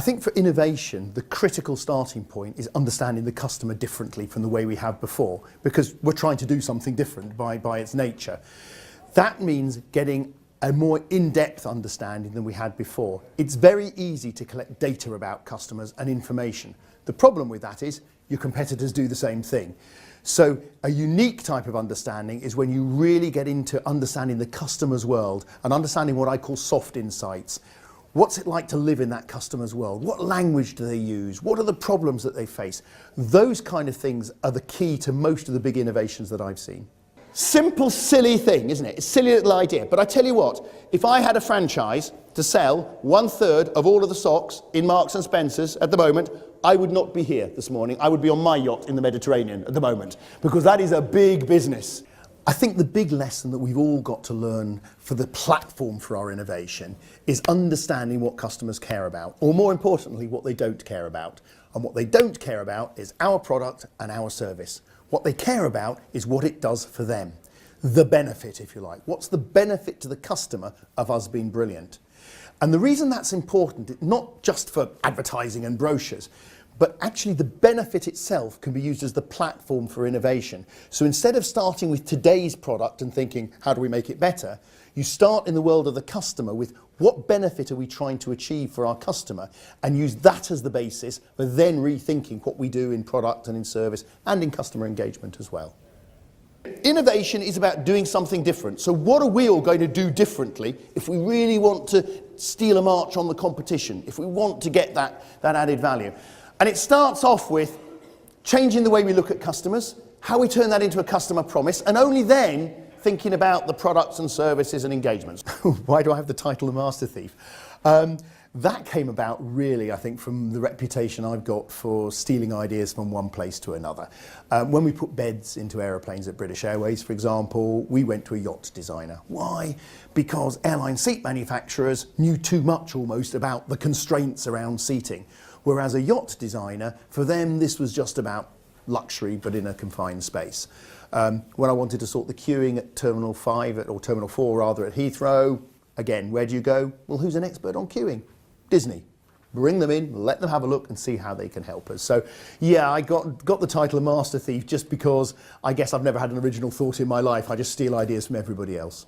think for innovation, the critical starting point is understanding the customer differently from the way we have before, because we're trying to do something different by its nature. That means getting a more in-depth understanding than we had before. It's very easy to collect data about customers and information. The problem with that is your competitors do the same thing. So a unique type of understanding is when you really get into understanding the customer's world and understanding what I call soft insights. What's it like to live in that customer's world? What language do they use? What are the problems that they face? Those kind of things are the key to most of the big innovations that I've seen. Simple, silly thing, isn't it? It's a silly little idea. But I tell you what, if I had a franchise to sell 1/3 of all of the socks in Marks and Spencer's at the moment, I would not be here this morning. I would be on my yacht in the Mediterranean at the moment, because that is a big business. I think the big lesson that we've all got to learn for the platform for our innovation is understanding what customers care about, or more importantly, what they don't care about. And what they don't care about is our product and our service. What they care about is what it does for them. The benefit, if you like. What's the benefit to the customer of us being brilliant? And the reason that's important, not just for advertising and brochures, but actually the benefit itself can be used as the platform for innovation. So instead of starting with today's product and thinking, how do we make it better? You start in the world of the customer with what benefit are we trying to achieve for our customer, and use that as the basis for then rethinking what we do in product and in service and in customer engagement as well. Innovation is about doing something different. So what are we all going to do differently if we really want to steal a march on the competition, if we want to get that added value? And it starts off with changing the way we look at customers, how we turn that into a customer promise, and only then thinking about the products and services and engagements. Why do I have the title of Master Thief? That came about really, I think, from the reputation I've got for stealing ideas from one place to another. When we put beds into aeroplanes at British Airways, for example, we went to a yacht designer. Why? Because airline seat manufacturers knew too much almost about the constraints around seating. Whereas a yacht designer, for them, this was just about luxury, but in a confined space. When I wanted to sort the queuing at Terminal 5, or Terminal 4 rather, at Heathrow, again, where do you go? Well, who's an expert on queuing? Disney. Bring them in, let them have a look and see how they can help us. So yeah, I got the title of Master Thief just because I guess I've never had an original thought in my life. I just steal ideas from everybody else.